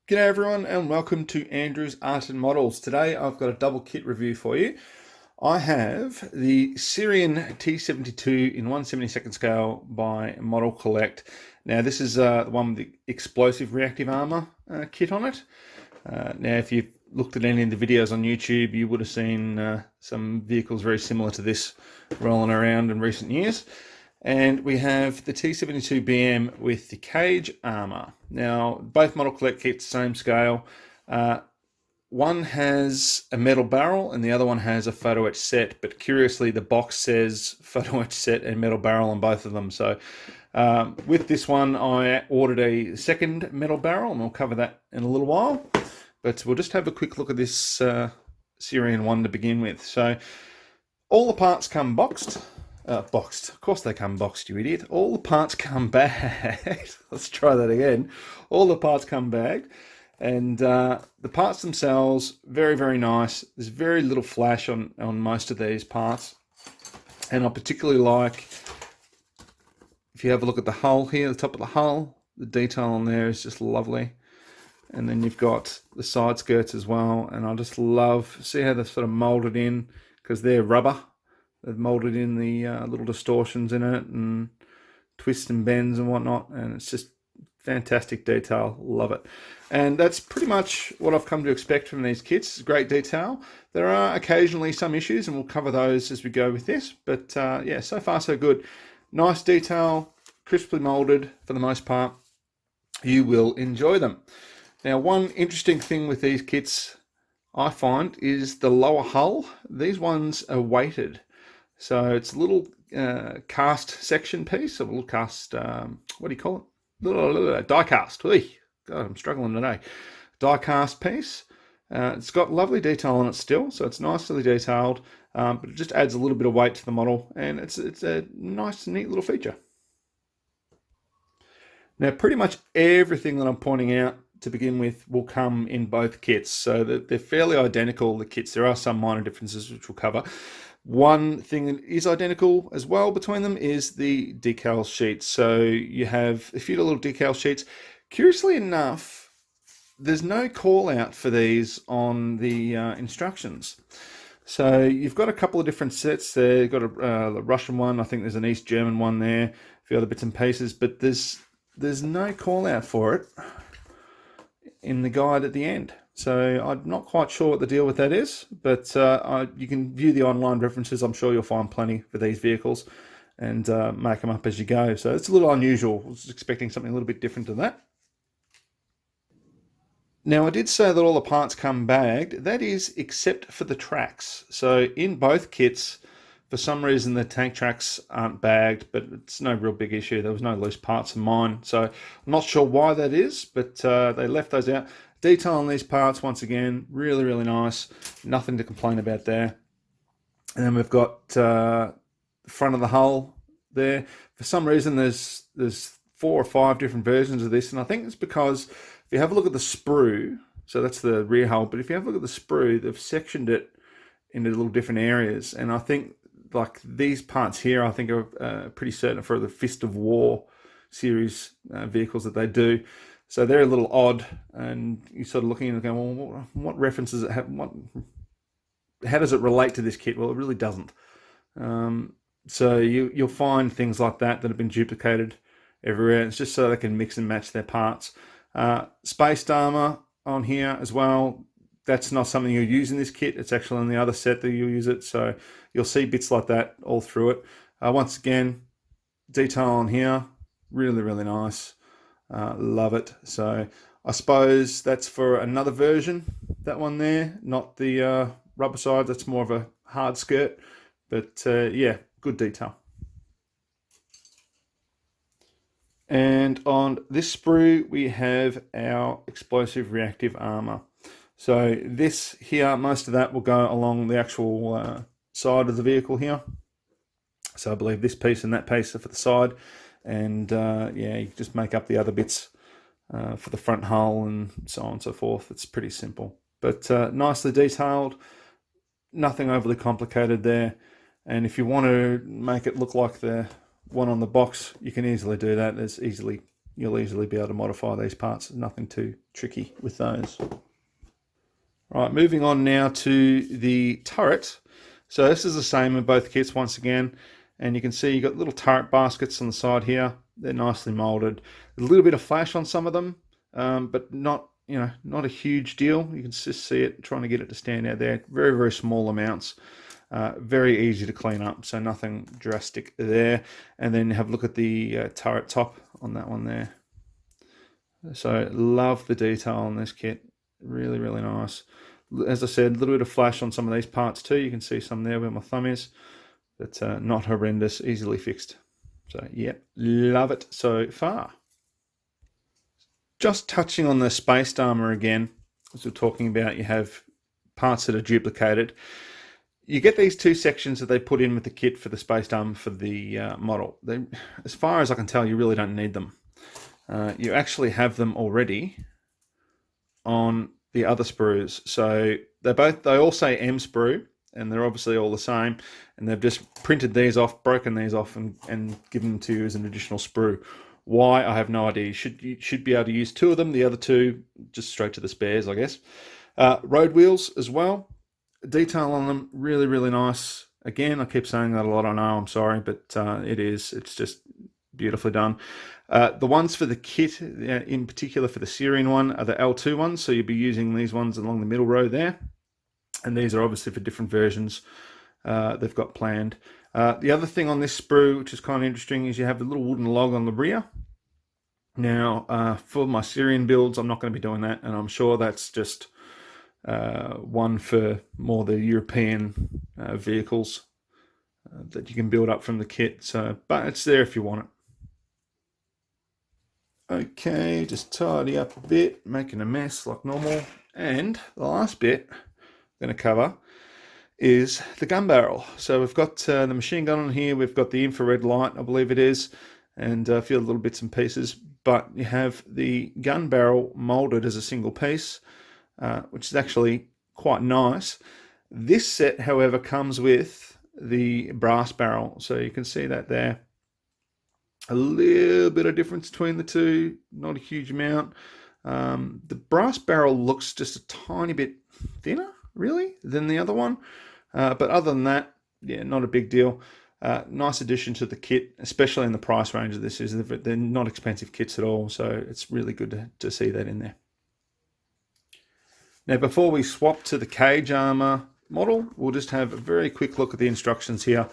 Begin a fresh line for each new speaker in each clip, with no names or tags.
G'day everyone and welcome to Andrew's Art and Models. Today I've got a double kit review for you. I have the Syrian T-72 in 1/72 scale by Modelcollect. Now this is the one with the explosive reactive armor kit on it. Now if you've looked at any of the videos on YouTube, you would have seen some vehicles very similar to this rolling around in recent years. And we have the T-72 BM with the cage armor. Now, both Modelcollect kits, same scale. One has a metal barrel and the other one has a photo etch set, but curiously the box says photo etch set and metal barrel on both of them. So with this one, I ordered a second metal barrel, and we'll cover that in a little while. But we'll just have a quick look at this Syrian one to begin with. So all the parts come boxed. Boxed. Of course they come boxed, you idiot. All the parts come bagged. Let's try that again. All the parts come bagged. And the parts themselves, very, very nice. There's very little flash on most of these parts. And I particularly like, if you have a look at the hull here, the top of the hull, the detail on there is just lovely. And then you've got the side skirts as well. And I just love, see how they're sort of molded in, because they're rubber. They've molded in the little distortions in it and twists and bends and whatnot, and it's just fantastic detail. Love it. And that's pretty much what I've come to expect from these kits. Great detail. There are occasionally some issues, and we'll cover those as we go with this, but yeah, so far so good. Nice detail, crisply molded for the most part. You will enjoy them. Now, one interesting thing with these kits I find is the lower hull. These ones are weighted. So it's a little cast section piece, a little cast, what do you call it? Diecast. God, I'm struggling today. Diecast piece. It's got lovely detail on it still, so it's nicely detailed, but it just adds a little bit of weight to the model, and it's a nice, neat little feature. Now, pretty much everything that I'm pointing out to begin with will come in both kits, so they're fairly identical, the kits. There are some minor differences which we'll cover. One thing that is identical as well between them is the decal sheets. So you have a few little decal sheets. Curiously enough, there's no call out for these on the instructions. So you've got a couple of different sets there. You've got a Russian one. I think there's an East German one there, a few other bits and pieces, but there's no call out for it in the guide at the end. So I'm not quite sure what the deal with that is, but you can view the online references. I'm sure you'll find plenty for these vehicles and make them up as you go. So it's a little unusual. I was expecting something a little bit different to that. Now, I did say that all the parts come bagged. That is except for the tracks. So in both kits, for some reason, the tank tracks aren't bagged, but it's no real big issue. There was no loose parts in mine. So I'm not sure why that is, but they left those out. Detail on these parts, once again, really, really nice. Nothing to complain about there. And then we've got the front of the hull there. For some reason, there's 4 or 5 different versions of this, and I think it's because if you have a look at the sprue, so that's the rear hull, but if you have a look at the sprue, they've sectioned it into little different areas, and I think like these parts here, I think are pretty certain for the Fist of War series vehicles that they do. So they're a little odd, and you're sort of looking and going, well, what references it have? How does it relate to this kit? Well, it really doesn't. So you'll find things like that have been duplicated everywhere. It's just so they can mix and match their parts. Spaced armor on here as well. That's not something you'll use in this kit. It's actually in the other set that you'll use it. So you'll see bits like that all through it. Once again, detail on here, really, really nice. Love it. So I suppose that's for another version, that one there, not the rubber side. That's more of a hard skirt, but yeah, good detail. And on this sprue, we have our explosive reactive armor. So this here, most of that will go along the actual side of the vehicle here. So I believe this piece and that piece are for the side. And yeah, you just make up the other bits for the front hull and so on and so forth. It's pretty simple, but nicely detailed, nothing overly complicated there. And if you want to make it look like the one on the box, you can easily do that. There's easily you'll easily be able to modify these parts. There's nothing too tricky with those. Right, moving on now to the turret. So this is the same in both kits once again, and you can see you've got little turret baskets on the side here. They're nicely molded. A little bit of flash on some of them, but not a huge deal. You can just see it, trying to get it to stand out there. Very, very small amounts. Very easy to clean up, so nothing drastic there. And then have a look at the turret top on that one there. So love the detail on this kit. Really, really nice. As I said, a little bit of flash on some of these parts too. You can see some there where my thumb is. But not horrendous, easily fixed. So yeah, love it so far. Just touching on the spaced armor again, as we're talking about, you have parts that are duplicated. You get these two sections that they put in with the kit for the spaced armor for the model. As far as I can tell, you really don't need them. You actually have them already on the other sprues. So they all say M sprue, and they're obviously all the same. And they've just printed these off, broken these off, and given them to you as an additional sprue. Why, I have no idea. You should be able to use two of them. The other two, just straight to the spares, I guess. Road wheels as well. Detail on them, really, really nice. Again, I keep saying that a lot, I know, I'm sorry, but it's just beautifully done. The ones for the kit, in particular for the Syrian one, are the L2 ones, so you'll be using these ones along the middle row there. And these are obviously for different versions they've got planned. The other thing on this sprue, which is kind of interesting, is you have the little wooden log on the rear. Now, for my Syrian builds, I'm not going to be doing that, and I'm sure that's just one for more the European vehicles that you can build up from the kit. So, but it's there if you want it. Okay, just tidy up a bit, making a mess like normal. And the last bit I'm going to cover is the gun barrel. So we've got the machine gun on here, we've got the infrared light, I believe it is, and a few little bits and pieces, but you have the gun barrel molded as a single piece, which is actually quite nice. This set, however, comes with the brass barrel, so you can see that there. A little bit of difference between the two, not a huge amount. The brass barrel looks just a tiny bit thinner, really, than the other one. But other than that, yeah, not a big deal. Nice addition to the kit, especially in the price range of this. They're not expensive kits at all, so it's really good to see that in there. Now, before we swap to the cage armor model, we'll just have a very quick look at the instructions here.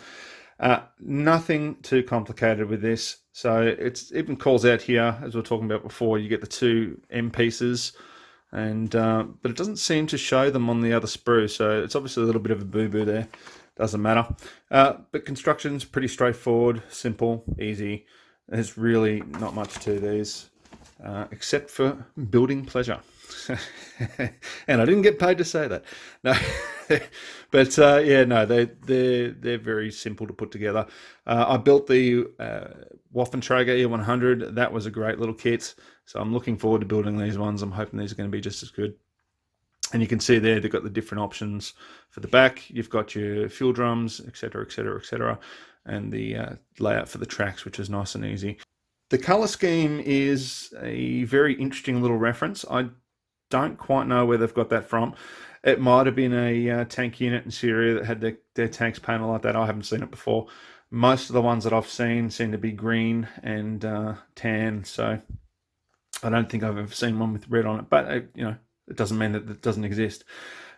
Nothing too complicated with this. So it even calls out here, as we were talking about before, you get the two M pieces, and but it doesn't seem to show them on the other sprue, so it's obviously a little bit of a boo-boo there. Doesn't matter. But construction's pretty straightforward, simple, easy. There's really not much to these, except for building pleasure. And I didn't get paid to say that. No. But yeah, no, they're very simple to put together. I built the Waffenträger E100. That was a great little kit. So I'm looking forward to building these ones. I'm hoping these are going to be just as good. And you can see there they've got the different options for the back. You've got your fuel drums, etc., etc., etc., and the layout for the tracks, which is nice and easy. The color scheme is a very interesting little reference. I don't quite know where they've got that from. It might have been a tank unit in Syria that had their tanks painted like that. I haven't seen it before. Most of the ones that I've seen seem to be green and tan, so I don't think I've ever seen one with red on it. But it doesn't mean that it doesn't exist.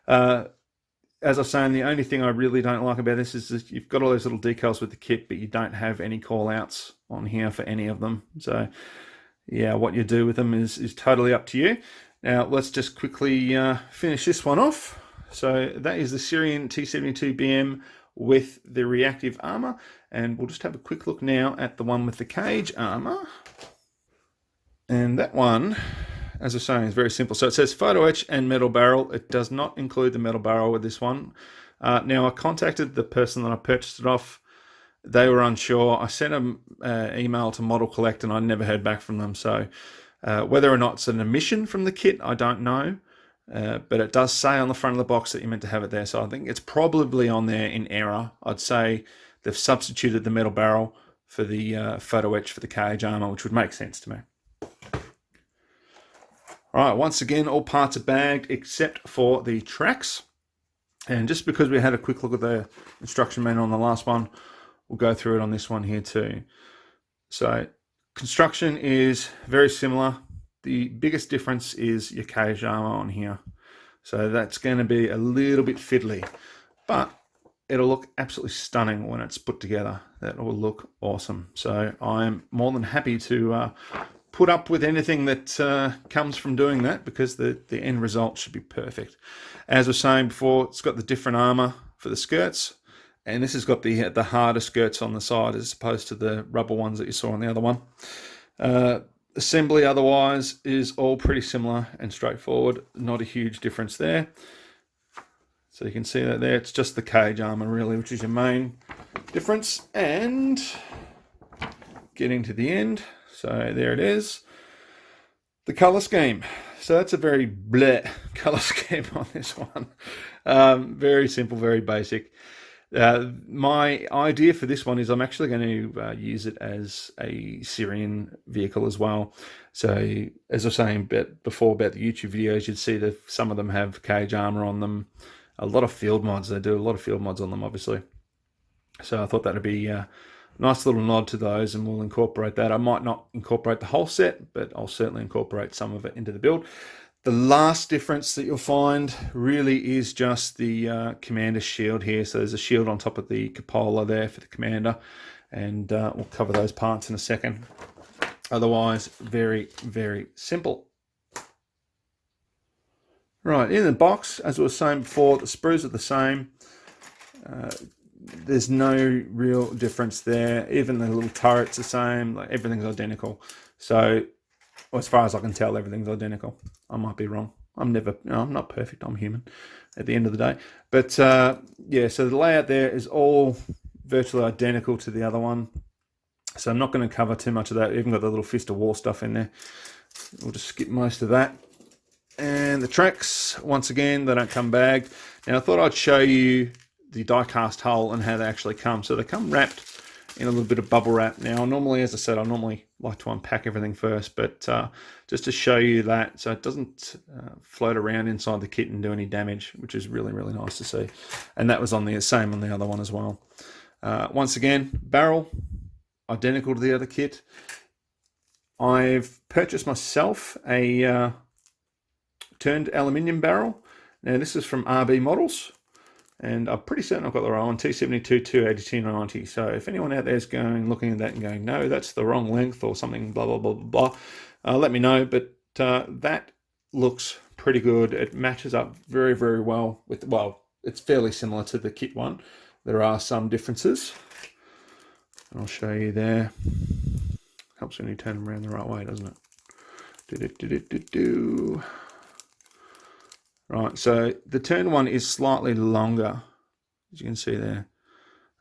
As I was saying, the only thing I really don't like about this is that you've got all those little decals with the kit, but you don't have any call-outs on here for any of them. So yeah, what you do with them is totally up to you. Now, let's just quickly finish this one off. So that is the Syrian T-72 BM with the reactive armor. And we'll just have a quick look now at the one with the cage armor. And that one, as I was saying, is very simple. So it says photo etch and metal barrel. It does not include the metal barrel with this one. Now, I contacted the person that I purchased it off. They were unsure. I sent an email to Modelcollect and I never heard back from them. So whether or not it's an omission from the kit, I don't know. But it does say on the front of the box that you're meant to have it there. So I think it's probably on there in error. I'd say they've substituted the metal barrel for the photo etch for the cage armor, which would make sense to me. All right, once again, all parts are bagged except for the tracks. And just because we had a quick look at the instruction manual on the last one, we'll go through it on this one here too. So construction is very similar. The biggest difference is your cage armor on here. So that's going to be a little bit fiddly, but it'll look absolutely stunning when it's put together. That will look awesome. So I'm more than happy to put up with anything that comes from doing that, because the end result should be perfect. As I was saying before, it's got the different armor for the skirts, and this has got the harder skirts on the side as opposed to the rubber ones that you saw on the other one. Assembly otherwise is all pretty similar and straightforward. Not a huge difference there. So you can see that there. It's just the cage armor really, which is your main difference. And getting to the end. So there it is. The color scheme. So that's a very bleh color scheme on this one. Very simple, very basic. My idea for this one is I'm actually going to use it as a Syrian vehicle as well. So as I was saying before about the YouTube videos, you'd see that some of them have cage armor on them. A lot of field mods, they do a lot of field mods on them, obviously. So I thought that'd be a nice little nod to those, and we'll incorporate that. I might not incorporate the whole set, but I'll certainly incorporate some of it into the build. The last difference that you'll find really is just the commander shield here. So there's a shield on top of the Coppola there for the commander, and we'll cover those parts in a second. Otherwise, very, very simple. Right, in the box, as I was saying before, the sprues are the same. There's no real difference there. Even the little turret's the same. Like, everything's identical. So, well, as far as I can tell, everything's identical. I might be wrong. I'm not perfect. I'm human at the end of the day. But yeah, so the layout there is all virtually identical to the other one. So I'm not going to cover too much of that. We've even got the little Fist of War stuff in there. We'll just skip most of that. And the tracks, once again, they don't come bagged. Now, I thought I'd show you the die-cast hull and how they actually come. So they come wrapped in a little bit of bubble wrap. Now, normally, as I said, I normally like to unpack everything first, but just to show you that, so it doesn't float around inside the kit and do any damage, which is really, really nice to see. And that was on the same on the other one as well. Once again, barrel, identical to the other kit. I've purchased myself a turned aluminium barrel. Now this is from RB Models, and I'm pretty certain I've got the right one, T-72 280 T90. So if anyone out there is looking at that and going, no, that's the wrong length or something, blah, blah, blah, blah, blah, let me know. But that looks pretty good. It matches up very, very well with, well, it's fairly similar to the kit one. There are some differences. I'll show you there. Helps when you turn them around the right way, doesn't it? Right, so the turned one is slightly longer, as you can see there,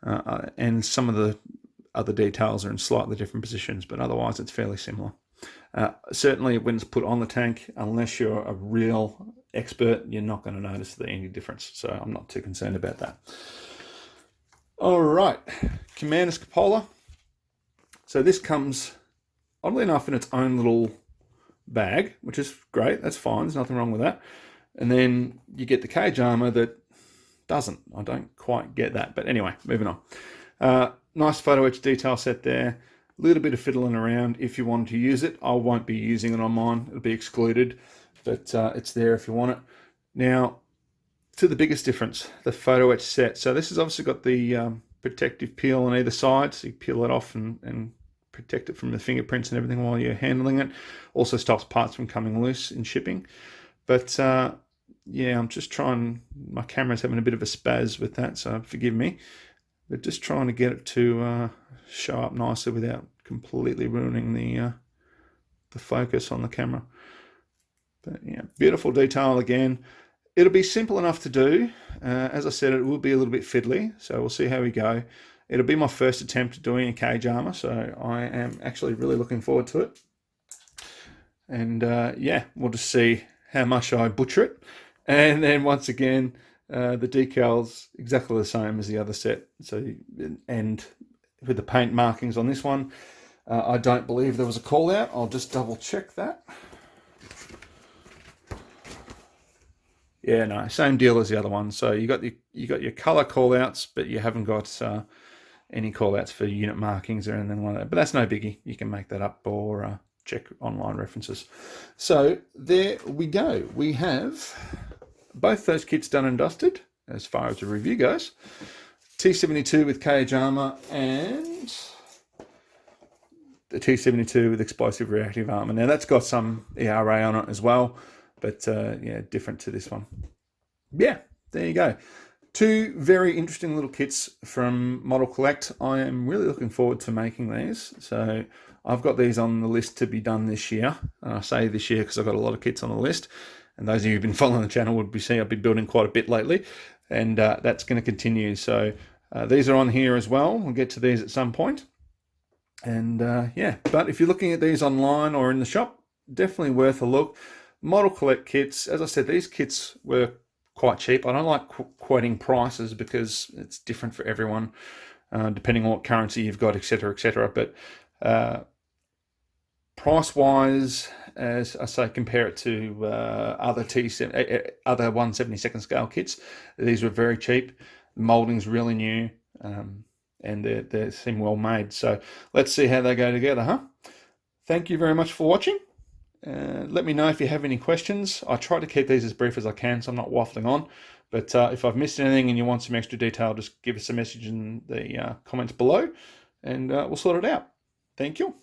and some of the other details are in slightly different positions, but otherwise it's fairly similar. Certainly when it's put on the tank, unless you're a real expert, you're not going to notice any difference, so I'm not too concerned about that. All right, Commander's Coppola. So this comes, oddly enough, in its own little bag, which is great, that's fine, there's nothing wrong with that. And then you get the cage armor that doesn't. I don't quite get that. But anyway, moving on. Nice photo etch detail set there. A little bit of fiddling around if you wanted to use it. I won't be using it on mine. It'll be excluded. But it's there if you want it. Now, to the biggest difference, the photo etch set. So this has obviously got the protective peel on either side. So you peel it off and protect it from the fingerprints and everything while you're handling it. Also stops parts from coming loose in shipping. But yeah, I'm just trying, my camera's having a bit of a spaz with that, so forgive me. But just trying to get it to show up nicely without completely ruining the focus on the camera. But yeah, beautiful detail again. It'll be simple enough to do. As I said, it will be a little bit fiddly, so we'll see how we go. It'll be my first attempt at doing a cage armor, so I am actually really looking forward to it. And yeah, we'll just see how much I butcher it. And then once again, the decal's exactly the same as the other set. So, and with the paint markings on this one, I don't believe there was a call out. I'll just double check that. Yeah, no, same deal as the other one. So you got your color callouts, but you haven't got any callouts for unit markings or anything like that. But that's no biggie. You can make that up or check online references. So there we go. We have both those kits done and dusted as far as the review goes. T-72 with cage armor and the T-72 with explosive reactive armor. Now that's got some ERA on it as well, but yeah, different to this one. Yeah, there you go. Two very interesting little kits from Modelcollect. I am really looking forward to making these. So I've got these on the list to be done this year. And I say this year because I've got a lot of kits on the list. And those of you who've been following the channel would be seeing I've been building quite a bit lately. And that's going to continue. So these are on here as well. We'll get to these at some point. And yeah, but if you're looking at these online or in the shop, definitely worth a look. Modelcollect kits, as I said, these kits were quite cheap. I don't like quoting prices because it's different for everyone, depending on what currency you've got, etc., etc. But price-wise, as I say, compare it to other 1/72 scale kits. These were very cheap. The molding's really new, and they seem well made. So let's see how they go together, huh? Thank you very much for watching. Let me know if you have any questions. I try to keep these as brief as I can, so I'm not waffling on. But if I've missed anything and you want some extra detail, just give us a message in the comments below, and we'll sort it out. Thank you.